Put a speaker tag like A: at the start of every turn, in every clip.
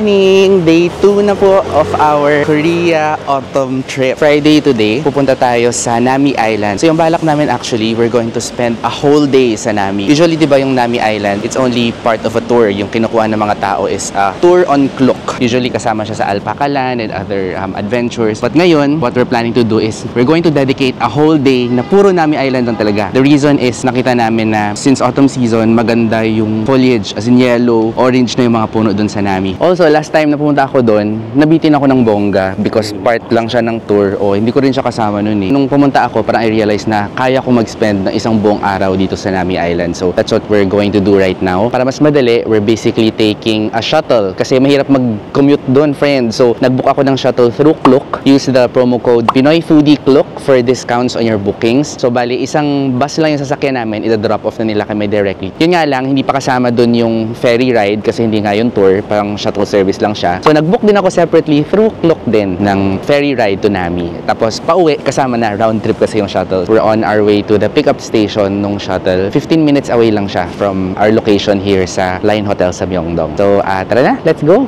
A: morning! Day 2 na po of our Korea autumn trip. Friday today, pupunta tayo sa Nami Island. So yung balak namin actually, we're going to spend a whole day sa Nami. Usually diba yung Nami Island, it's only part of a tour. Yung kinukuha ng mga tao is a tour on Klook. Usually kasama siya sa Alpaca Land and other adventures. But ngayon, what we're planning to do is, we're going to dedicate a whole day na puro Nami Island lang talaga. The reason is, nakita namin na since autumn season, maganda yung foliage, as in yellow, orange na yung mga puno dun sa Nami. Also, last time na pumunta ako dun, nabitin ako ng bongga because part lang siya ng tour. O, hindi ko rin siya kasama nun eh. Nung pumunta ako, parang I realized na kaya ko mag-spend ng isang buong araw dito sa Nami Island. So, that's what we're going to do right now. Para mas madali, we're basically taking a shuttle kasi mahirap mag-commute dun, friends. So, nag-book ako ng shuttle through Klook. Use the promo code Pinoy Foodie Klook for discounts on your bookings. So, bali, isang bus lang yung sasakyan namin. Ida-drop off na nila kami directly. Yun nga lang, hindi pa kasama dun yung ferry ride kasi hindi nga yung tour, parang shuttle service lang siya. So nag-book din ako separately through Klook din ng ferry ride to Nami. Tapos pauwi, kasama na, round trip kasi yung shuttle. We're on our way to the pickup station nung shuttle. 15 minutes away lang siya from our location here sa Line Hotel sa Myeongdong. So tara na, let's go!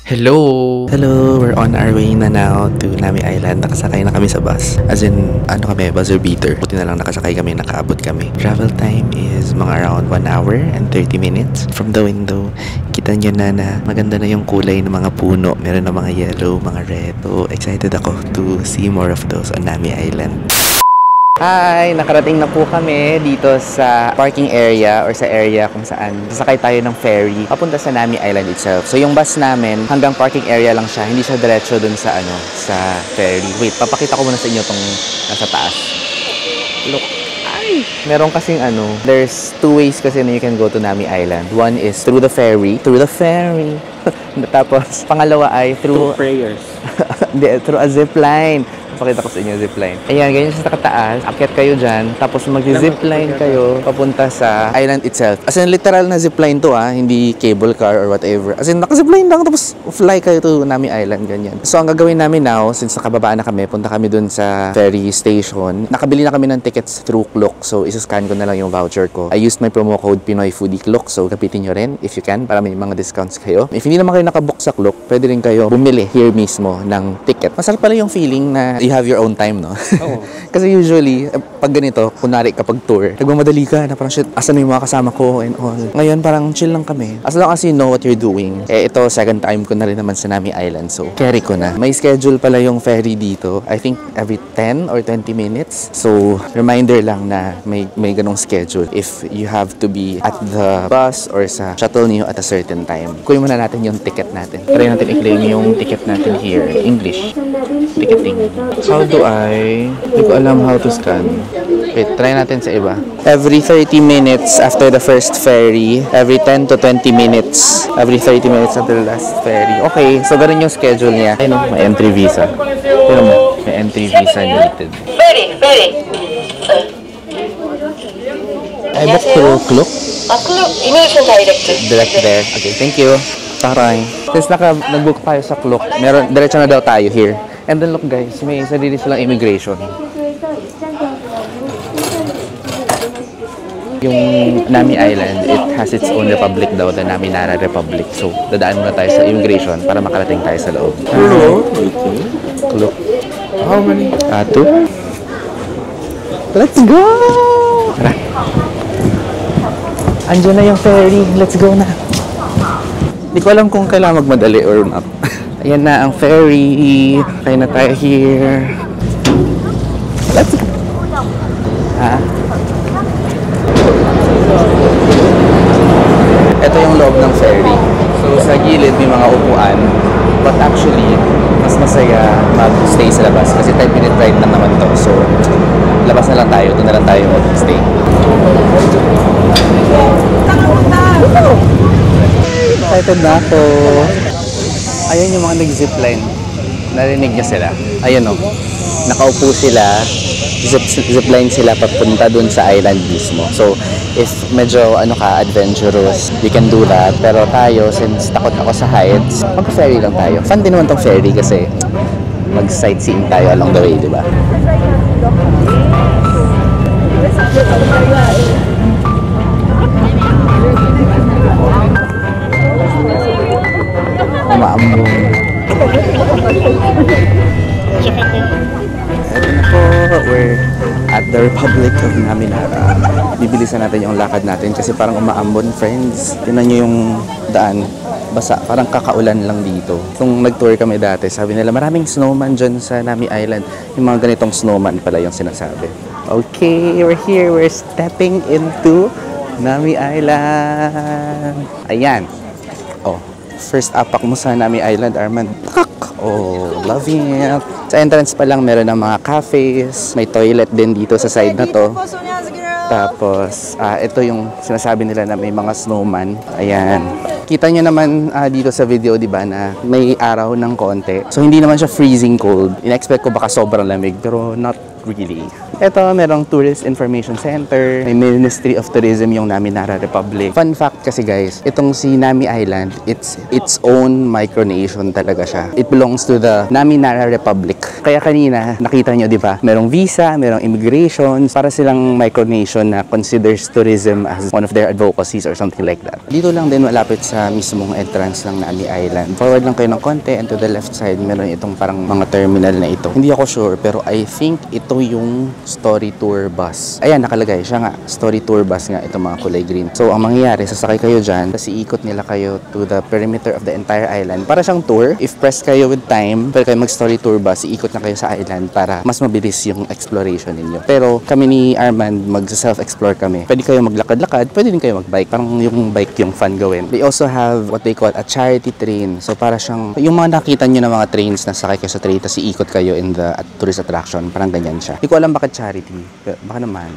A: Hello! Hello! We're on our way na now to Nami Island. Nakasakay na kami sa bus. As in, ano kami, buzzer beater. Buti na lang nakasakay kami, nakaabot kami. Travel time is mga around 1 hour and 30 minutes. From the window, kita nyo na maganda na yung kulay ng mga puno. Meron na mga yellow, mga red. So, excited ako to see more of those on Nami Island. Hi! Nakarating na po kami dito sa parking area or sa area kung saan sasakay tayo ng ferry papunta sa Nami Island itself. So yung bus namin hanggang parking area lang siya, hindi siya diretso dun sa sa ferry. Wait, papakita ko muna sa inyo tong nasa taas. Look! Ay! Meron kasing there's two ways kasi na you can go to Nami Island. One is through the ferry. Tapos pangalawa ay through prayers. Through a zip line. Pakita ko sa inyo zipline. Ayan, ganyan siya sa kataas. Akyat kayo dyan. Tapos mag-zipline kayo papunta sa island itself. As in, literal na zipline to hindi cable car or whatever. As in, naka-zipline lang. Tapos fly kayo to Nami Island, ganyan. So, ang gagawin namin now, since nakababaan na kami, punta kami dun sa ferry station. Nakabili na kami ng tickets through Klook. So, isa-scan ko na lang yung voucher ko. I used my promo code Pinoy Foodie Klook. So, kapitin nyo rin if you can para may mga discounts kayo. If hindi naman kayo nakabook sa Klook, pwede rin kayo bumili here mismo ng ticket. Masarap pala yung feeling na you have your own time, no? Oh. Kasi usually, pag ganito, kunwari kapag tour, nagmamadali ka na parang shit, asan yung mga kasama ko and all. Ngayon, parang chill lang kami. As long as you know what you're doing. Ito, second time ko na rin naman sa Nami Island. So, carry ko na. May schedule pala yung ferry dito. I think every 10 or 20 minutes. So, reminder lang na may ganong schedule if you have to be at the bus or sa shuttle niyo at a certain time. Kunin muna natin yung ticket natin. Try natin i-claim yung ticket natin here. English. Ticketing. How do I? Hindi ko alam how to scan. Wait, try natin sa iba. Every 30 minutes after the first ferry. Every 10 to 20 minutes. Every 30 minutes after the last ferry. Okay, so ganun yung schedule niya. Ay no, may entry visa. Pero mo, may entry visa needed. Ferry. I booked through Klook.
B: Klook. Immigration direct.
A: Direct there. Okay, thank you. Taray. Since nag-book tayo sa Klook, diretso na daw tayo here. And then look guys, may sarili silang immigration. Yung Nami Island, it has its own republic daw, the Nami Nara Republic. So, dadaan muna tayo sa immigration para makarating tayo sa loob.
C: Hello.
A: Klook.
C: How many?
A: 2. Let's go! Tara. Andiyan na yung ferry. Let's go na. Hindi ko alam kung kailangan magmadali or not. Ayan na ang ferry. Kaya na tayo here. Let's go! Ito yung loob ng ferry. So sa gilid may mga upuan. But actually, mas masaya mag-stay sa labas. Kasi 10-minute ride lang naman to. So labas na lang tayo. Doon na lang tayo mag-stay. Excited na ako. Ayan yung mga nag-zipline. Narinig niya sila. Ayan o. Nakaupo sila. Zipline sila papunta dun sa island mismo. So, if medyo adventurous, you can do that. Pero tayo, since takot ako sa heights, mag-ferry lang tayo. Fun din naman tong ferry kasi mag-sightseeing tayo along the way, di ba? umaambon. Ito na po, we're at the Republic of Naminara. Bibilisan natin yung lakad natin kasi parang umaambon, friends. Tingnan nyo yung daan. Basa, parang kakaulan lang dito. Kung nag-tour kami dati, sabi nila maraming snowman dyan sa Nami Island. Yung mga ganitong snowman pala yung sinasabi. Okay, we're here. We're stepping into Nami Island. Ayan. Oh, first apak mo sa Nami Island, Armand. Oh, loving it. Sa entrance pa lang meron ng mga cafes. May toilet din dito sa side na to. Tapos, ito yung sinasabi nila na may mga snowman. Ayan. Kita nyo naman dito sa video, di ba, na may araw ng konti. So, hindi naman siya freezing cold. In-expect ko baka sobrang lamig, pero not really. Ito, merong Tourist Information Center. May Ministry of Tourism yung Naminara Republic. Fun fact kasi guys, itong si Nami Island, it's its own micronation talaga siya. It belongs to the Naminara Republic. Kaya kanina, nakita nyo, di ba? Merong visa, merong immigration. Para silang micronation na considers tourism as one of their advocacies or something like that. Dito lang din malapit sa mismong entrance ng Nami Island. Forward lang kayo ng konti and to the left side, meron itong parang mga terminal na ito. Hindi ako sure, pero I think ito yung story tour bus. Ayan, nakalagay siya nga. Story tour bus nga, itong mga kulay green. So, ang mangyayari, sasakay kayo dyan, tapos iikot nila kayo to the perimeter of the entire island. Para siyang tour. If press kayo with time, pwede kayo mag-story tour bus, iikot na kayo sa island para mas mabilis yung exploration ninyo. Pero kami ni Armand, mag-self-explore kami. Pwede kayo maglakad-lakad, pwede din kayo mag-bike. Parang yung bike yung fun gawin. They also have what they call a charity train. So, para siyang, yung mga nakita nyo na mga trains na sakay kayo sa train, tapos iikot kayo in the tourist attraction. Parang ganyan siya. Hindi ko alam bakit charity. Baka naman.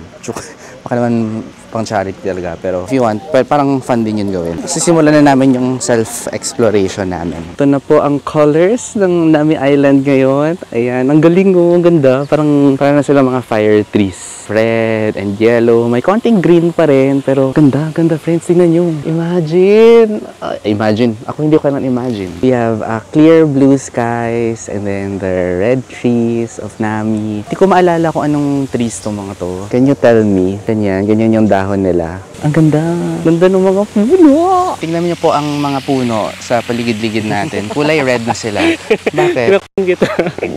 A: Baka naman pang charity talaga. Pero if you want, parang fun din yun gawin. Sisimulan na namin yung self-exploration namin. Ito na po ang colors ng Nami Island ngayon. Ayan, ang galing oh, ang ganda. Parang na sila mga fire trees. Red and yellow. May konting green pa rin. Pero ganda, ganda friends. Tingnan nyo. Imagine. Imagine. Ako hindi ko kailan imagine. We have clear blue skies and then the red trees of Nami. Hindi ko maalala kung anong trees to mga to. Can you tell me? Ganyan yung dahon nila. Ang ganda. Ganda ng mga puno. Tingnan niyo po ang mga puno sa paligid-ligid natin. Kulay red na sila. Bakit?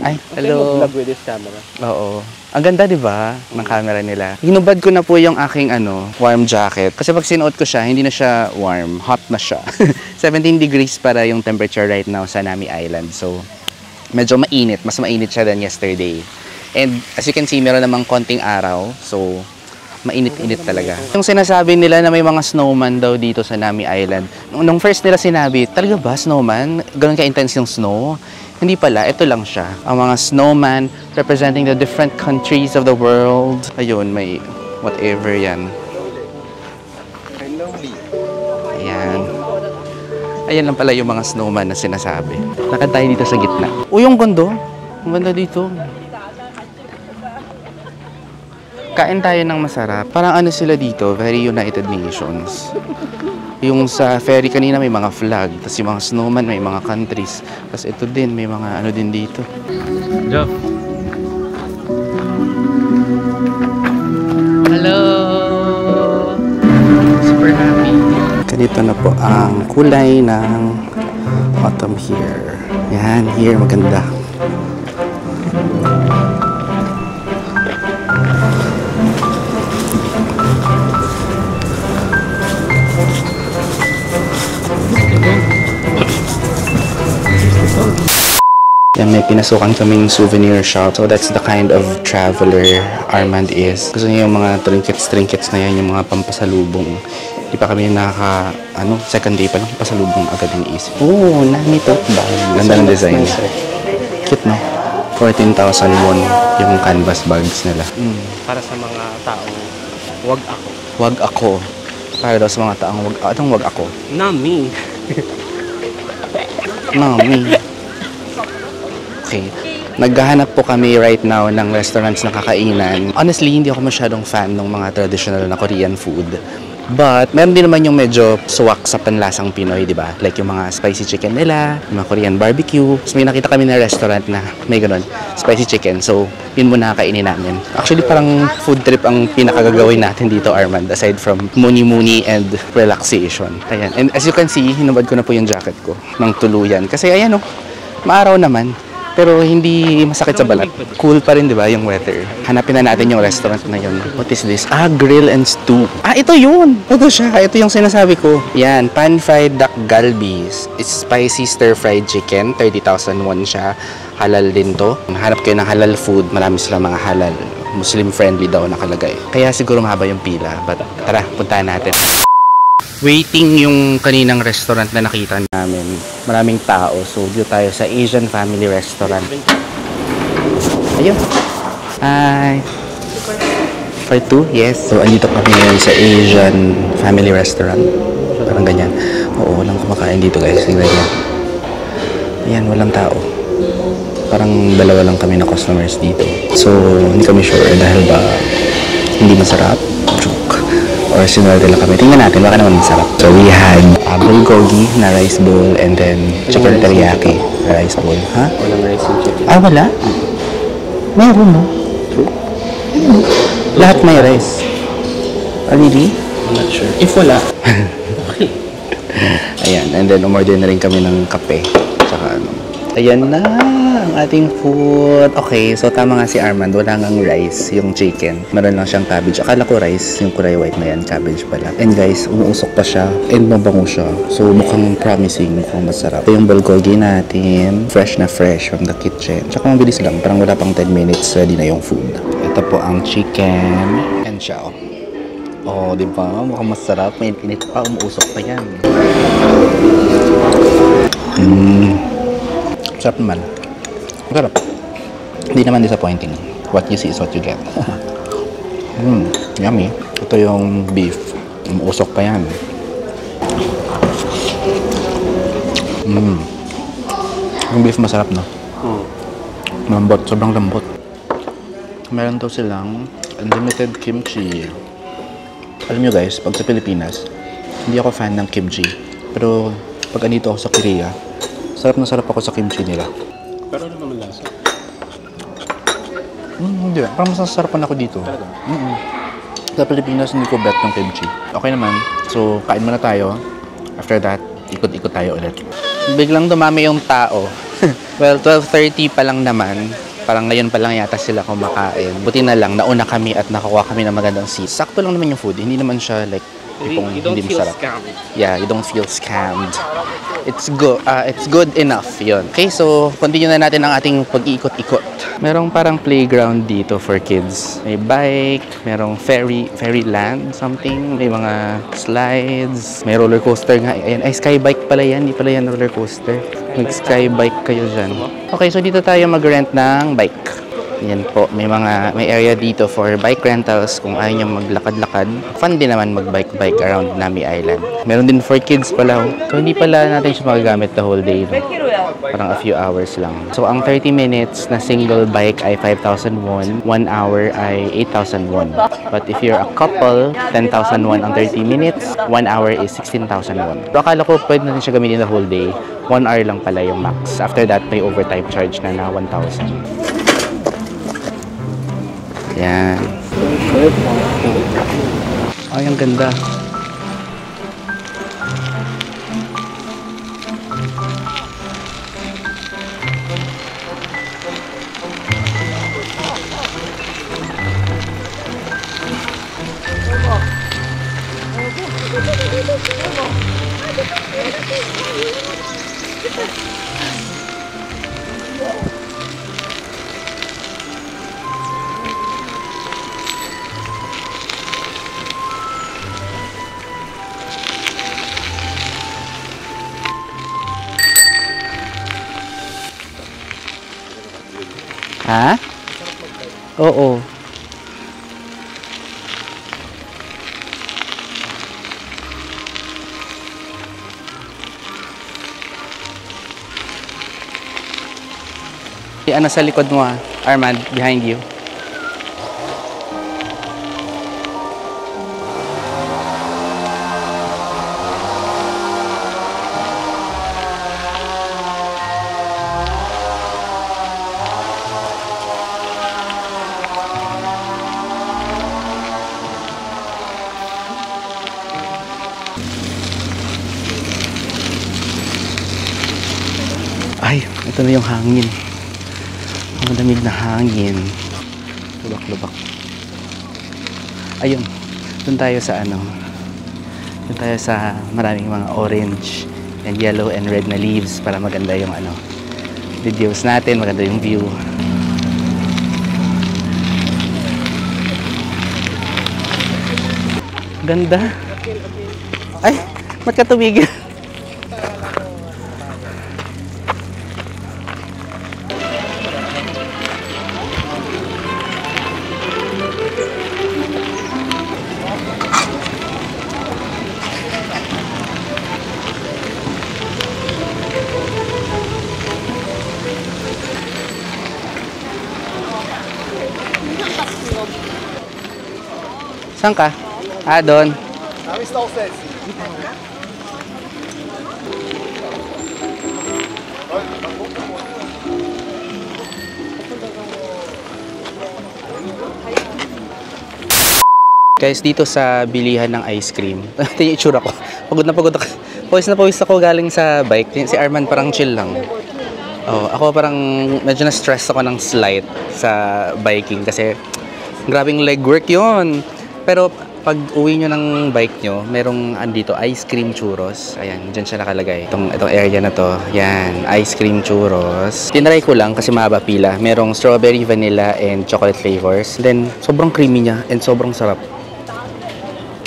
A: Ay, hello.
C: Vlog with this camera.
A: Oo. Ang ganda, di ba, ng camera nila. Hinubad ko na po yung aking warm jacket. Kasi pag sinuot ko siya, hindi na siya warm. Hot na siya. 17 degrees para yung temperature right now sa Nami Island. So, medyo mainit. Mas mainit siya than yesterday. And as you can see, meron namang konting araw. So, mainit-init talaga. Yung sinasabi nila na may mga snowman daw dito sa Nami Island. Nung first nila sinabi, talaga ba snowman? Ganun ka-intense yung snow? Hindi pala, ito lang siya. Ang mga snowman representing the different countries of the world. Ayun, may whatever yan. Ayan. Ayan lang pala yung mga snowman na sinasabi. Lakad tayo dito sa gitna. Uy, yung ganda. Ang ganda dito. Kain tayo ng masarap. Parang ano sila dito, very United Nations. Yung sa ferry kanina may mga flag, tapos yung mga snowman may mga countries. Tapos ito din, may mga ano din dito.
C: Jeff.
A: Hello! Super happy. Ganito na po ang kulay ng autumn here. Yan, here maganda. Yan, may pinasukan kaming souvenir shop. So that's the kind of traveler Armand is. Gusto niya yung mga trinkets na yan, yung mga pampasalubong. Di pa kami second day pa lang, pasalubong agad yung isip. Oh, Nami tote bag. Ganda ng design niya. Cute, no? 14,000 won yung canvas bags nila.
C: Para sa mga taong wag ako.
A: Wag ako. Para daw sa mga taong anong wag ako?
C: Nami.
A: Nami. Okay. Naghahanap po kami right now ng restaurants na kakainan. Honestly, hindi ako masyadong fan ng mga traditional na Korean food. But, meron din naman yung medyo suwak sa panlasang Pinoy, di ba? Like yung mga spicy chicken nila, yung mga Korean barbecue. So, may nakita kami na restaurant na may ganun, spicy chicken. So, yun muna kainin namin. Actually, parang food trip ang pinakagagawin natin dito, Armand, aside from muni-muni and relaxation. Ayan. And as you can see, hinubad ko na po yung jacket ko ng tuluyan. Kasi ayan oh, maaraw naman. Pero hindi masakit sa balat. Cool pa rin, di ba, yung weather. Hanapin na natin yung restaurant na yun. What is this? Grill and stew. Ito yun! Ito siya. Ito yung sinasabi ko. Yan, pan-fried duck galbis. It's spicy stir-fried chicken. 30,000 won siya. Halal din to. Hanap kayo ng halal food. Marami sila mga halal. Muslim-friendly daw nakalagay. Kaya siguro mahaba yung pila. But tara, puntahan natin. Waiting yung kaninang restaurant na nakita namin. Maraming tao. So, dito tayo sa Asian Family Restaurant. Ayun. Hi. For two? Yes. So, andito kami ngayon sa Asian Family Restaurant. Parang ganyan. Oo, walang kumakain dito guys. Tingnan niyo. Ayan, walang tao. Parang dalawa lang kami na customers dito. So, hindi kami sure dahil ba hindi masarap. Joke. Or sinwerte lang kami. Tingnan natin, baka naman masarap. So, we had bulgogi na rice bowl and then chicken teriyaki rice bowl. Ha?
C: Walang rice and chicken.
A: Wala? Meron, no? Ayun. Lahat may rice. Really?
C: I'm not sure. If wala, okay.
A: Ayan, and then umorder na rin kami ng kape. Tsaka ano. Ayan na, ang ating food. Okay, so tama nga si Armand, wala ngang rice, yung chicken. Meron lang siyang cabbage. Akala ko rice, yung kulay white na yan, cabbage pala. And guys, umuusok pa siya, and mabango siya. So mukhang promising, mukhang masarap. Ito yung bulgogi natin, fresh na fresh from the kitchen. Tsaka mabilis lang, parang wala pang 10 minutes, ready na yung food. Ito po ang chicken and siya. Oh, di ba? Mukhang masarap. May init pa, umuusok pa yan. Sarap naman. Sarap. Hindi naman disappointing. What you see is what you get. Yummy. Ito yung beef. Umuusok pa yan. Yung beef masarap, no? Lambot. Sobrang lambot. Meron to silang unlimited kimchi. Alam nyo guys, pag sa Pilipinas, hindi ako fan ng kimchi. Pero pag andito ako sa Korea, sarap na sarap ako sa kimchi nila.
C: Pero ano naman lasa?
A: Hindi. Parang masasarapan ako dito. Sa Pilipinas, hindi ko bet yung kimchi. Okay naman. So, kain muna tayo. After that, ikot-ikot tayo ulit. Biglang dumami yung tao. Well, 12:30 pa lang naman. Parang ngayon pa lang yata sila kumakain. Buti na lang, nauna kami at nakuha kami ng magandang seat. Sakto lang naman yung food. Hindi naman siya like,
C: You don't
A: hindi
C: feel
A: masarap.
C: scammed.
A: Yeah, you don't feel scammed. It's good enough, yun. Okay, so continue na natin ang ating pag-ikot-ikot. Merong parang playground dito for kids. May bike, merong ferry land, something. May mga slides, may roller coaster nga. Ayan, ay sky bike pala yan, hindi pala yan roller coaster. Mag-sky bike kayo dyan. Okay, so dito tayo mag-rent ng bike. Yan po, may area dito for bike rentals kung ayaw nyo maglakad-lakad. Fun din naman mag-bike around Nami Island. Meron din for kids pala. So hindi pala natin siya magagamit the whole day. No? Parang a few hours lang. So ang 30 minutes na single bike ay 5,000 won. 1 hour ay 8,000 won. But if you're a couple, 10,000 won ang 30 minutes. 1 hour is 16,000 won. So akala ko pwede natin siya gamitin the whole day. 1 hour lang pala yung max. After that, may overtime charge na 1,000. Yan. Ay, ang ganda. Ha? Oo. Ano sa likod mo ha? Armand, behind you. Ito na yung hangin. Ang lamig na hangin. Lubak-lubak. Ayun. Doon tayo sa ano. Doon tayo sa maraming mga orange and yellow and red na leaves para maganda yung ano videos natin, maganda yung view. Ganda. Ay, ba't ka tumigil? Saan ka? Ah, doon. Guys, dito sa bilihan ng ice cream. Ito yung itsura ko. Pagod na pagod ako. Pawis ako galing sa bike. Si Arman parang chill lang. Oh, ako parang medyo na-stress ako ng slight sa biking kasi grabing legwork yun. Pero pag uwi nyo ng bike nyo, merong andito ice cream churros. Ayan, dyan siya nakalagay. Itong area na to. Yan, ice cream churros. Tinry ko lang kasi mahaba pila. Merong strawberry, vanilla, and chocolate flavors. Then, sobrang creamy niya and sobrang sarap.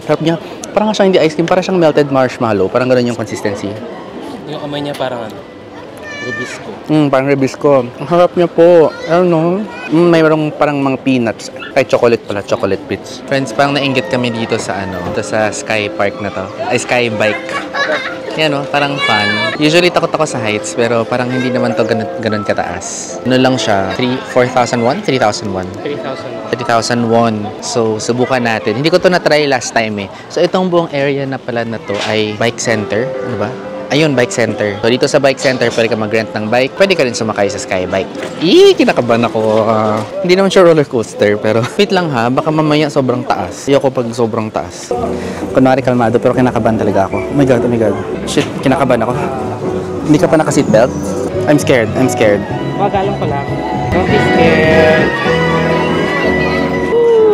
A: Sarap niya. Parang nga siyang hindi ice cream. Parang siyang melted marshmallow. Parang ganoon yung consistency.
C: Yung amoy niya parang ano? Rubisco.
A: Parang ribisco. Ang harap niya po. Ano? Mayroong parang mga peanuts. Ay, chocolate pala. Chocolate bits. Friends, parang nainggit kami dito sa ano. Dito sa Sky Park na to. Ay, Sky Bike. Yan o, parang fun. Usually takot ako sa heights, pero parang hindi naman to ganun kataas. Ano lang siya? 4,000 won? 3,000 won?
C: 3,000.
A: 3,000 won. So, subukan natin. Hindi ko to na-try last time eh. So, itong buong area na pala na to ay bike center. Ano ba? Ayun, bike center. So, dito sa bike center, pwede ka mag-rent ng bike. Pwede ka rin sumakay sa Sky Bike. Kinakabahan ako. Hindi naman siya roller coaster, pero wait lang ha. Baka mamaya sobrang taas. Ayoko pag sobrang taas. Kunwari kalmado, pero kinakabahan talaga ako. Oh my God, oh my God. Shit, kinakabahan ako. Hindi ka pa naka-seatbelt? I'm scared.
C: Magalang ko lang. Don't be scared.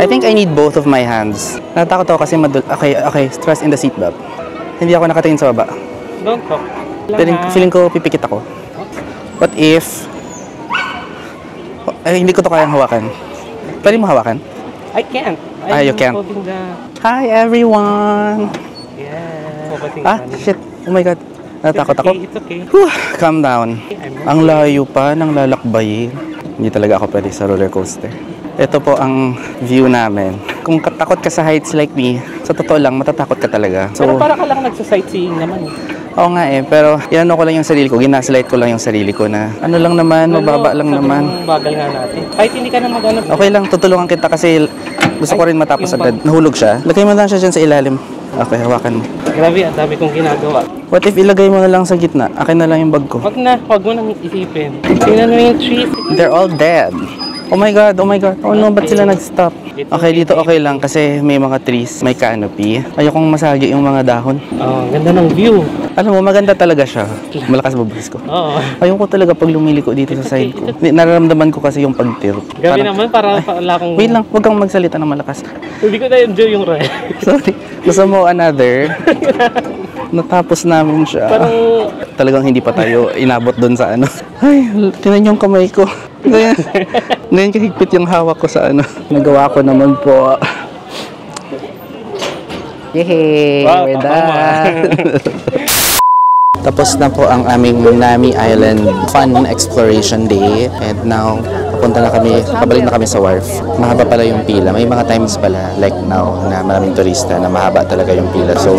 A: I think I need both of my hands. Natakot ako kasi Okay, trust in the seatbelt. Hindi ako nakatingin sa baba.
C: Don't talk.
A: Feeling ko pipikit ako. What if... hindi ko to kayang hawakan. Pwede mo hawakan?
C: I can't.
A: You can't.
C: Holding the...
A: Hi everyone!
C: Yeah.
A: Shit. Oh my God. Natakot ako.
C: It's okay.
A: Whew, calm down. Ang layo pa ng lalakbayin. Hindi talaga ako pwede sa roller coaster. Ito po ang view namin. Kung takot ka sa heights like me, sa totoo lang, matatakot ka talaga.
C: Pero para ka lang nagsa-sightseeing naman eh.
A: Oo nga eh, pero inano ko lang yung sarili ko, ginaslight ko lang yung sarili ko na ano lang naman, mababa lang naman.
C: Bagal nga natin. Kahit hindi ka na mag-ano.
A: Okay lang, tutulungan kita kasi gusto ko rin matapos agad. Nahulog siya. Lagay mo lang siya dyan sa ilalim. Okay, hawakan mo.
C: Grabe, ang dami kong ginagawa.
A: What if ilagay mo na lang sa gitna? Akin na lang yung bag ko.
C: Wag mo nang isipin. Tingnan mo yung trees.
A: They're all dead. Oh my God. Oh no, ba't sila nag-stop? Okay, dito okay lang kasi may mga trees, may canopy. Ayokong masagi yung mga dahon.
C: Oh, ganda ng view.
A: Alam mo, maganda talaga siya. Malakas bubuhis ko.
C: Oo.
A: Ayoko talaga pag lumiliko dito sa side ko. Nararamdaman ko kasi yung pag-tilt.
C: Gabi naman, para wala akong...
A: Wait lang, huwag kang magsalita ng malakas.
C: Hindi ko na-enjoy yung ride.
A: Sorry. Gusto mo another? Natapos namin siya.
C: Parang...
A: Talagang hindi pa tayo inabot doon sa ano. Ay, tinan yung kamay ko. Ngayon kahigpit yung hawak ko sa ano. Nagawa ko naman po. Yehey!
C: Wow,
A: We're done! Tapos na po ang aming Nami Island Fun Exploration Day. And now, pabalik na kami sa wharf. Mahaba pala yung pila. May mga times pala, like now, na maraming turista na mahaba talaga yung pila. So,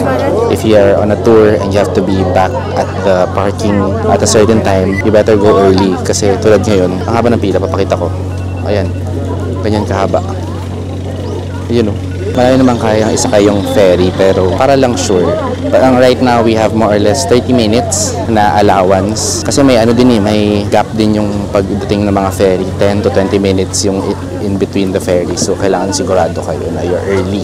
A: if you are on a tour and you have to be back at the parking at a certain time, you better go early. Kasi tulad ngayon, ang haba ng pila, papakita ko. Ayan, ganyan kahaba. Yun o. Marami naman kayang isakay yung ferry pero para lang sure. Parang right now we have more or less 30 minutes na allowance. Kasi may ano din eh, may gap din yung pagdating ng mga ferry. 10 to 20 minutes yung in between the ferry. So kailangan sigurado kayo na you're early.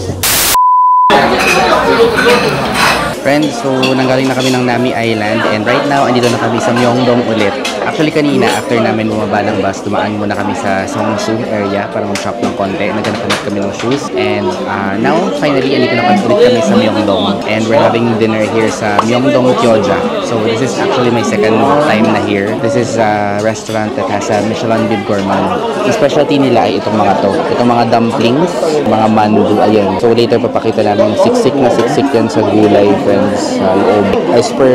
A: Friends, so nanggaling na kami ng Nami Island and right now, andito na kami sa Myeongdong ulit. Actually, kanina, after namin bumaba ng bus, dumaan muna kami sa Songsu area para mag-shop ng konti. Naghanap kami ng shoes and now, finally, andito na ulit kami sa Myeongdong and we're having dinner here sa Myeongdong Gyoza. So, this is actually my second time na here. This is a restaurant that has a Michelin Bib Gourmand. Yung specialty nila ay itong mga to. Itong mga dumplings, mga mandu, ayan. So, later papakita namin siksik na siksik yan sa gulay, friends, sa loob. As per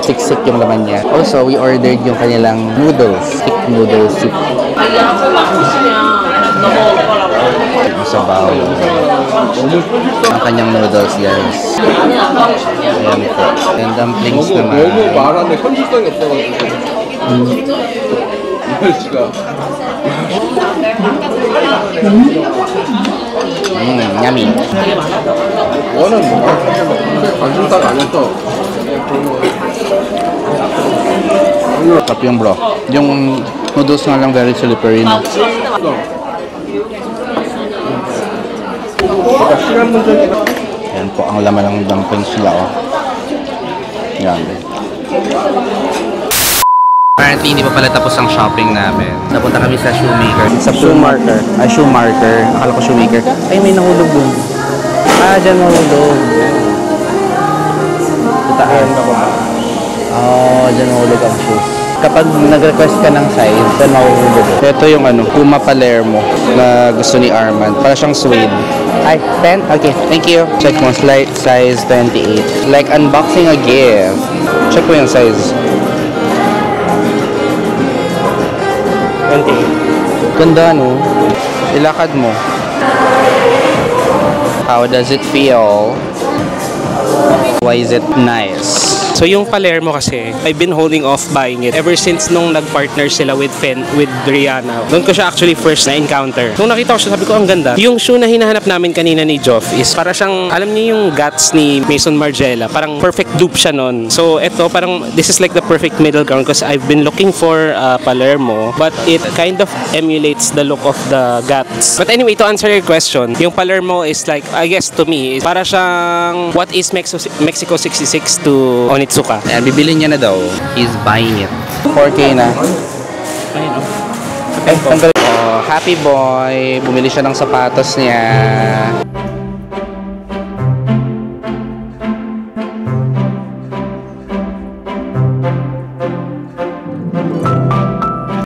A: siksik yung laman niya. Also, we ordered yung kanilang noodles, thick noodles soup. Sa bawo. Ang kanyang noodles, guys. Ayan po. And dumplings naman.
D: 말하는데 현실성이 없어가지고.
A: Yummy.
D: 원은 뭐 관심사가 아니었어.
A: Sarap yung bro. Yung noodles nga lang very slippery, no?
D: 시간 문제긴
A: Yan po ang laman ng dumplings nila, oh. Yan. Apparently, hindi pa pala tapos ang shopping namin. Napunta kami sa shoemaker. Sa shoemarker. Ay, shoemarker. Akala ko shoemaker. Ay, may nahulog dun. Dyan nahulog. Tataan. Dyan nahulog ang shoes. Kapag nag-request ka ng size, dyan mahuhulog. Ito yung Puma Palermo na gusto ni Armand. Para siyang suede. Ay, 10? Okay, thank you. Check mo, slight size 28. Like unboxing a gift. Check mo yung size.
C: 28.
A: Ganda, no? Ilakad mo. How does it feel? Why is it nice?
C: So yung Palermo kasi, I've been holding off buying it ever since nung nag-partner sila with Rihanna. Doon ko siya actually first na-encounter. Nung nakita ko siya, sabi ko, ang ganda. Yung shoe na hinahanap namin kanina ni Joff is para siyang, alam niyo yung guts ni Maison Margiela. Parang perfect dupe siya nun. So eto, parang this is like the perfect middle ground because I've been looking for Palermo but it kind of emulates the look of the guts. But anyway, to answer your question, yung Palermo is like, I guess to me, is para siyang what is Mexico 66 to Onitsuka.
A: Ayan, bibili niya na daw. He's buying it. 4K na.
C: Ayun, oh.
A: Ang galing. Oh, happy boy. Bumili siya ng sapatos niya.